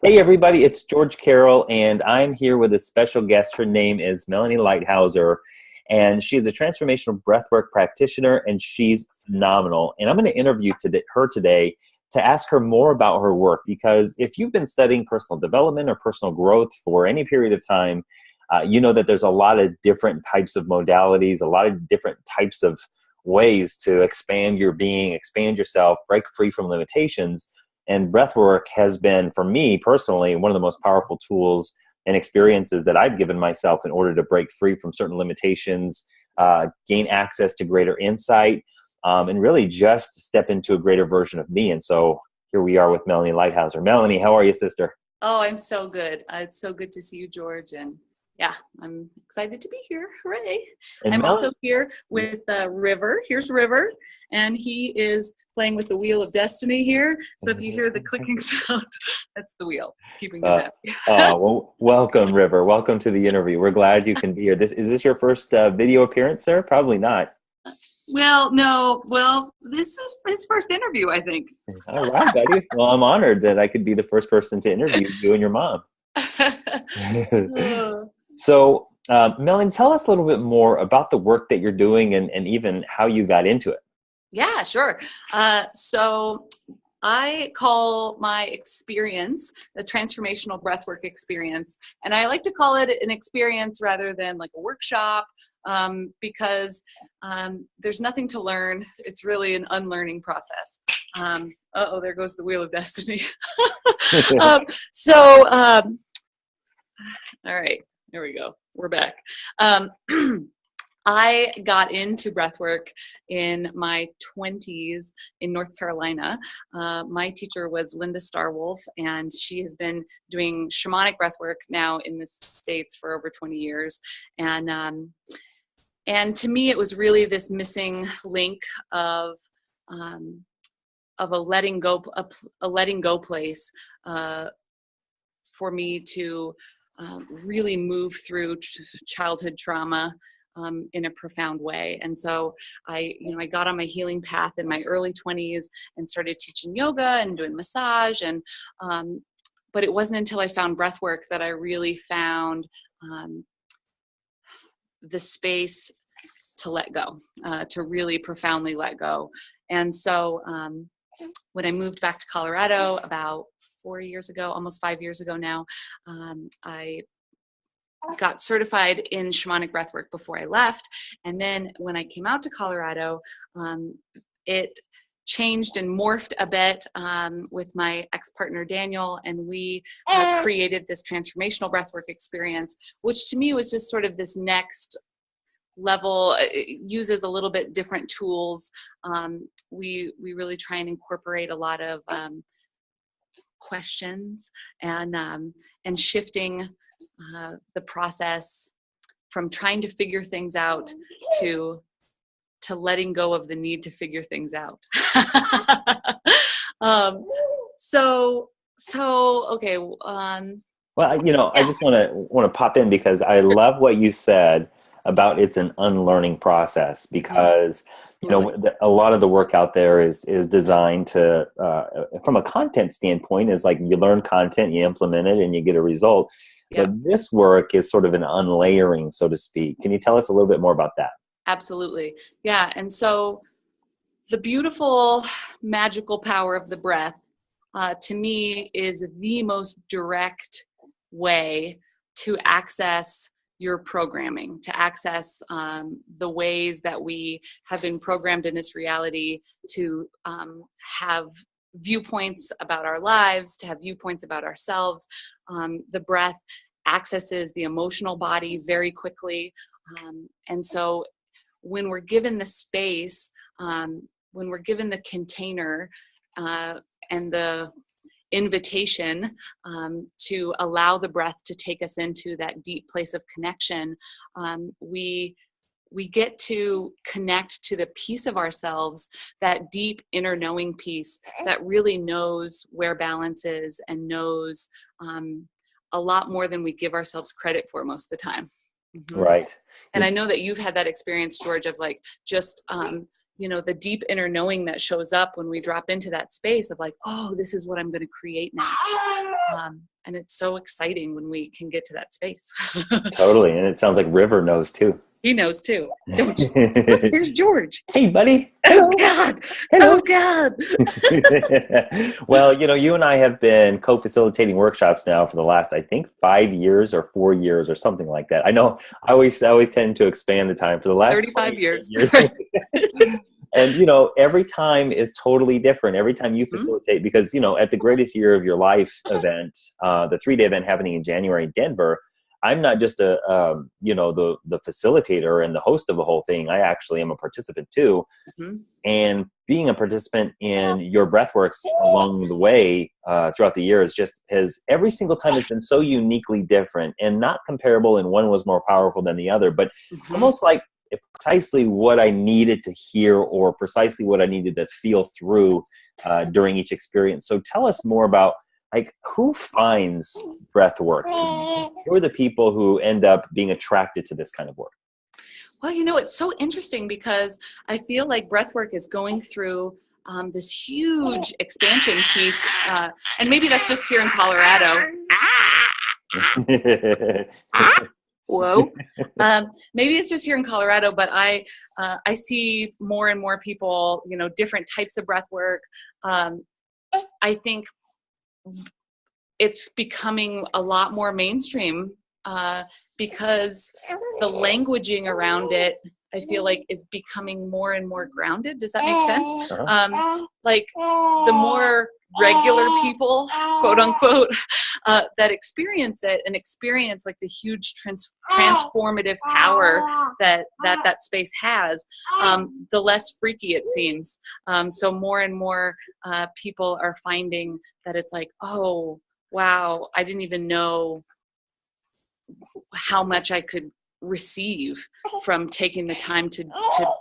Hey everybody, it's George Carroll, and I'm here with a special guest. Her name is Melanie Leithauser, and she is a transformational breathwork practitioner, and she's phenomenal. And I'm going to interview her today to ask her more about her work, because if you've been studying personal development or personal growth for any period of time, you know that there's a lot of different types of modalities, a lot of different types of ways to expand your being, expand yourself, break free from limitations. And breathwork has been, for me personally, one of the most powerful tools and experiences that I've given myself in order to break free from certain limitations, gain access to greater insight, and really just step into a greater version of me. And so here we are with Melanie Leithauser. Melanie, how are you, sister? Oh, I'm so good. It's so good to see you, George. And yeah, I'm excited to be here. Hooray. And I'm also here with River. Here's River. And he is playing with the wheel of destiny here. So if you hear the clicking sound, that's the wheel. It's keeping me happy. Well, welcome, River. Welcome to the interview. We're glad you can be here. Is this your first video appearance, sir? Probably not. Well, no. Well, this is his first interview, I think. All right, buddy. Well, I'm honored that I could be the first person to interview you and your mom. So, Melanie, tell us a little bit more about the work that you're doing and even how you got into it. Yeah, sure. So I call my experience the transformational breathwork experience. And I like to call it an experience rather than like a workshop, because there's nothing to learn. It's really an unlearning process. There goes the wheel of destiny. All right. There we go. We're back. I got into breathwork in my 20s in North Carolina. My teacher was Linda Starwolf, and she has been doing shamanic breathwork now in the States for over 20 years. And to me, it was really this missing link of a letting go place for me to really move through childhood trauma in a profound way. And so I got on my healing path in my early 20s and started teaching yoga and doing massage. And but it wasn't until I found breathwork that I really found the space to let go, to really profoundly let go. And so when I moved back to Colorado about 4 years ago, almost 5 years ago now, I got certified in shamanic breathwork before I left. And then when I came out to Colorado, it changed and morphed a bit with my ex-partner Daniel, and we created this transformational breathwork experience, which to me was just sort of this next level. It uses a little bit different tools. We really try and incorporate a lot of questions and shifting the process from trying to figure things out to letting go of the need to figure things out. Okay. Well, Yeah. I just want to pop in because I love what you said about it's an unlearning process, because a lot of the work out there is designed to, from a content standpoint, is like you learn content, you implement it, and you get a result. Yeah. But this work is sort of an unlayering, so to speak. Can you tell us a little bit more about that? Absolutely. Yeah. And so the beautiful, magical power of the breath, to me, is the most direct way to access your programming, to access the ways that we have been programmed in this reality to have viewpoints about our lives, to have viewpoints about ourselves. The breath accesses the emotional body very quickly. And so when we're given the space, when we're given the container and the invitation to allow the breath to take us into that deep place of connection, we get to connect to the piece of ourselves, that deep inner knowing piece that really knows where balance is and knows a lot more than we give ourselves credit for most of the time. Mm-hmm. Right. And I know that you've had that experience, George, of like just the deep inner knowing that shows up when we drop into that space of like, oh, this is what I'm going to create next. And it's so exciting when we can get to that space. Totally. And it sounds like River knows too. He knows too. Don't you? Look, there's George. Hey, buddy. Oh, God. Hello. Oh, God. Well, you and I have been co-facilitating workshops now for the last, I think, 5 years or 4 years or something like that. I know I always tend to expand the time for the last 35 years. And, every time is totally different. Every time you facilitate, because, at the Greatest Year of Your Life event, the 3-day event happening in January in Denver, I'm not just the facilitator and the host of the whole thing. I actually am a participant too. Mm-hmm. And being a participant in your breathworks along the way throughout the years every single time has been so uniquely different and not comparable. And one was more powerful than the other, but almost like precisely what I needed to hear or precisely what I needed to feel through during each experience. So tell us more about, like, who finds breath work? Who are the people who end up being attracted to this kind of work? Well, it's so interesting because I feel like breathwork is going through this huge expansion piece. And maybe that's just here in Colorado. Whoa. Maybe it's just here in Colorado, but I see more and more people, different types of breathwork. I think it's becoming a lot more mainstream because the languaging around it, I feel like, is becoming more and more grounded. Does that make sense? Like the more regular people, quote unquote, that experience it and experience like the huge transformative power that space has, the less freaky it seems. So more and more people are finding that it's like, oh, wow, I didn't even know how much I could receive from taking the time to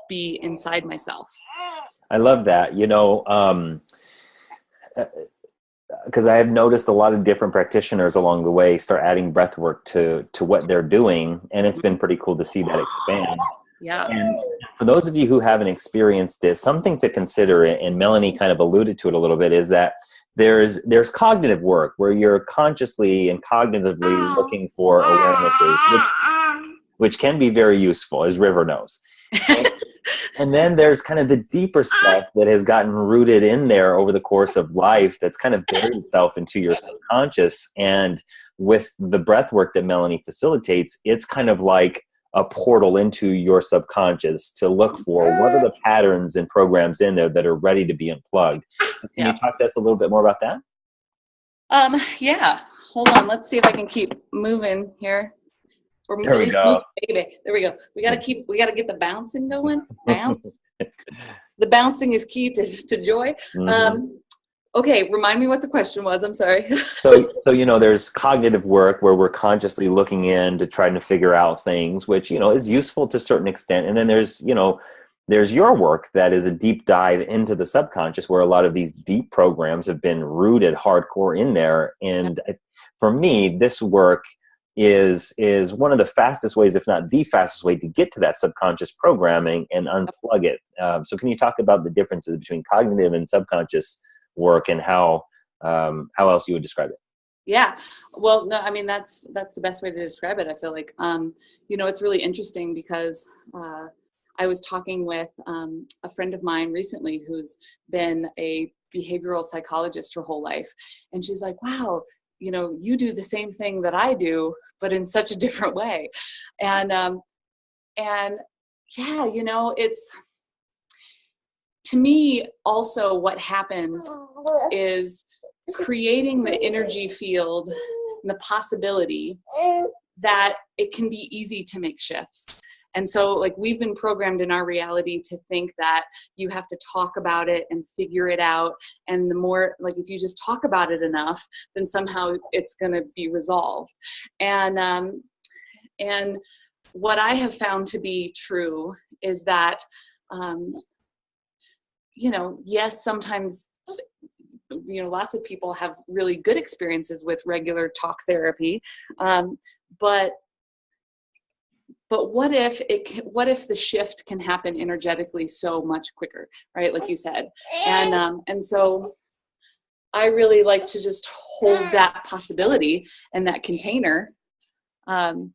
be inside myself. I love that. Because I have noticed a lot of different practitioners along the way start adding breath work to what they're doing. And it's been pretty cool to see that expand. Yeah. And for those of you who haven't experienced it, something to consider, and Melanie kind of alluded to it a little bit, is that there's cognitive work where you're consciously and cognitively looking for awarenesses, which can be very useful, as River knows. And then there's kind of the deeper stuff that has gotten rooted in there over the course of life that's kind of buried itself into your subconscious. And with the breath work that Melanie facilitates, it's kind of like a portal into your subconscious to look for what are the patterns and programs in there that are ready to be unplugged. Can you talk to us a little bit more about that? Yeah. Hold on. Let's see if I can keep moving here. There we go. Baby. There we go. We got to get the bouncing going. Bounce. The bouncing is key to joy. Mm-hmm. Okay. Remind me what the question was. I'm sorry. So, there's cognitive work where we're consciously looking in to trying to figure out things, which, is useful to a certain extent. And then there's your work that is a deep dive into the subconscious where a lot of these deep programs have been rooted hardcore in there. And for me, this work is one of the fastest ways, if not the fastest way, to get to that subconscious programming and unplug it. So can you talk about the differences between cognitive and subconscious work and how else you would describe it? Yeah. Well, no, I mean, that's the best way to describe it. I feel like, it's really interesting because I was talking with a friend of mine recently who's been a behavioral psychologist her whole life. And she's like, wow, you do the same thing that I do, but in such a different way. And yeah, it's, to me, also what happens is creating the energy field and the possibility that it can be easy to make shifts. And so, like, we've been programmed in our reality to think that you have to talk about it and figure it out. And the more, like, if you just talk about it enough, then somehow it's going to be resolved. And what I have found to be true is that, yes, sometimes, lots of people have really good experiences with regular talk therapy, but but what if the shift can happen energetically so much quicker, right? Like you said. And so I really like to just hold that possibility and that container. Oh,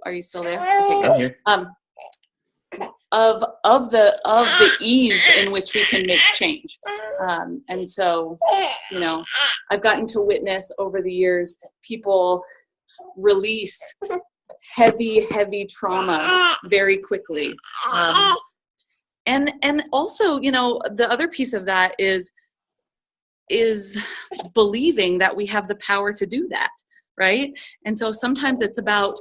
are you still there? Okay, good. Of the ease in which we can make change. And so, you know, I've gotten to witness over the years people release heavy trauma very quickly. And also, you know, the other piece of that is believing that we have the power to do that, right? And so sometimes it's about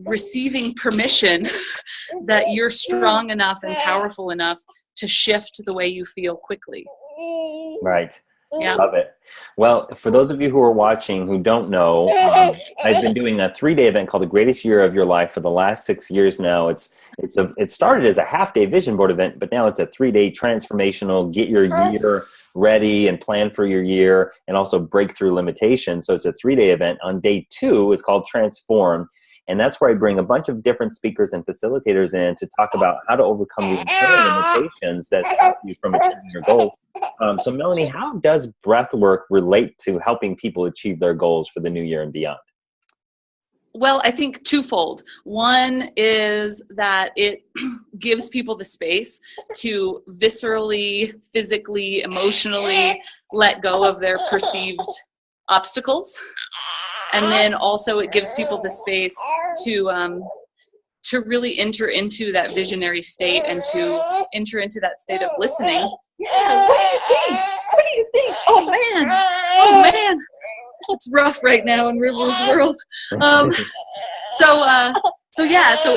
receiving permission that you're strong enough and powerful enough to shift the way you feel quickly. Right. Yeah. Love it. Well, for those of you who are watching who don't know, I've been doing a 3-day event called The Greatest Year of Your Life for the last 6 years now. It started as a half-day vision board event, but now it's a 3-day transformational, get your year ready and plan for your year, and also breakthrough limitations. So it's a 3-day event. On day 2, it's called Transform. And that's where I bring a bunch of different speakers and facilitators in to talk about how to overcome the internal limitations that stop you from achieving your goals. So Melanie, how does breath work relate to helping people achieve their goals for the new year and beyond? Well, I think twofold. One is that it gives people the space to viscerally, physically, emotionally let go of their perceived obstacles. And then also it gives people the space to really enter into that visionary state and to enter into that state of listening. Yeah, what do you think? Oh man, it's rough right now in River's world. So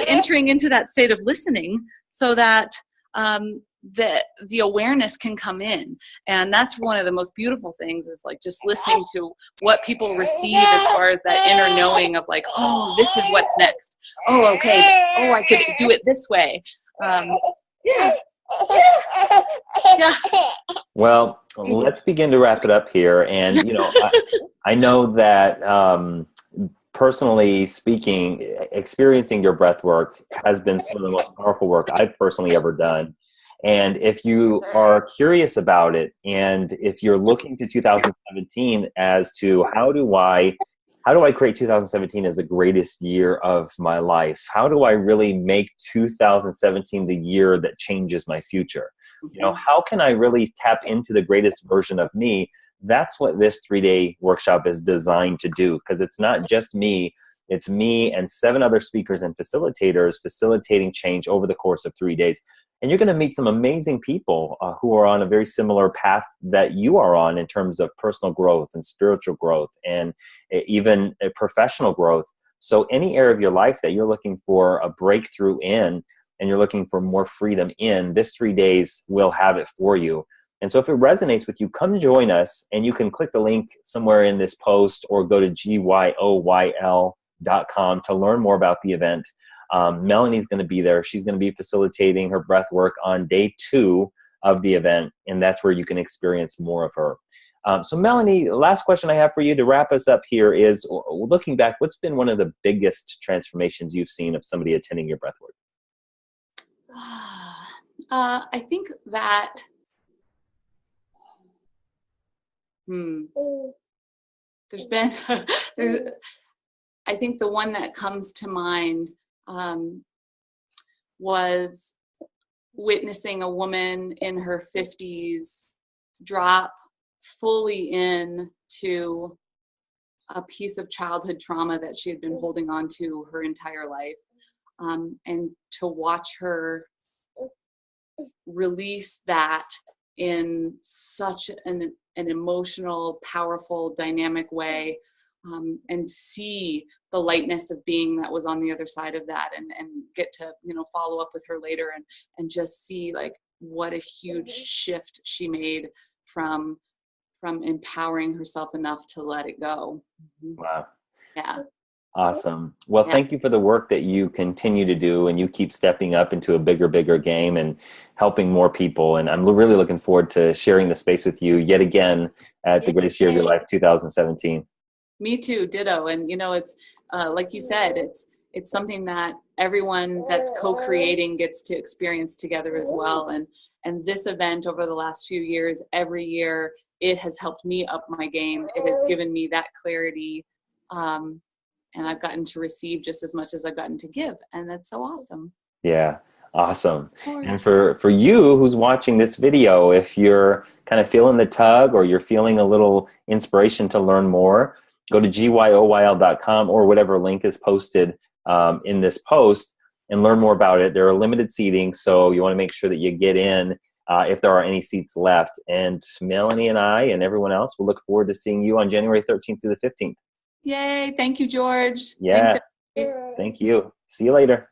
entering into that state of listening so that the awareness can come in. And that's one of the most beautiful things, is like just listening to what people receive as far as that inner knowing of like, oh, this is what's next. Oh, okay. Oh, I could do it this way. Yeah. Well, let's begin to wrap it up here. And, you know, I know that personally speaking, experiencing your breath work has been some of the most powerful work I've personally ever done. And if you are curious about it, and if you're looking to 2017 as to how do I create 2017 as the greatest year of my life? How do I really make 2017 the year that changes my future? You know, how can I really tap into the greatest version of me? That's what this 3-day workshop is designed to do, because it's not just me. It's me and 7 other speakers and facilitators facilitating change over the course of 3 days. And you're going to meet some amazing people who are on a very similar path that you are on in terms of personal growth and spiritual growth and even professional growth. So any area of your life that you're looking for a breakthrough in and you're looking for more freedom in, this 3 days will have it for you. And so if it resonates with you, come join us, and you can click the link somewhere in this post or go to GYOYL.com to learn more about the event. Melanie's going to be there. She's going to be facilitating her breath work on day 2 of the event, and that's where you can experience more of her. So Melanie, last question I have for you to wrap us up here is, looking back, what's been one of the biggest transformations you've seen of somebody attending your breath work? I think that there's been I think the one that comes to mind was witnessing a woman in her 50s drop fully into a piece of childhood trauma that she had been holding on to her entire life, and to watch her release that in such an emotional, powerful, dynamic way, and see the lightness of being that was on the other side of that, and get to, you know, follow up with her later and just see like what a huge shift she made from empowering herself enough to let it go. Wow. Yeah. Awesome. Well, thank you for the work that you continue to do, and you keep stepping up into a bigger game and helping more people. And I'm really looking forward to sharing the space with you yet again at the Greatest Year of Your Life 2017. Me too, ditto. And you know, it's like you said, it's something that everyone that's co-creating gets to experience together as well. And this event over the last few years, every year, it has helped me up my game. It has given me that clarity. And I've gotten to receive just as much as I've gotten to give. And that's so awesome. Yeah, awesome. And for you who's watching this video, if you're kind of feeling the tug or you're feeling a little inspiration to learn more, go to GYOYL.com or whatever link is posted in this post and learn more about it. There are limited seating, so you want to make sure that you get in if there are any seats left. And Melanie and I and everyone else will look forward to seeing you on January 13th through the 15th. Yay. Thank you, George. Yeah. Thanks, everybody. Thank you. See you later.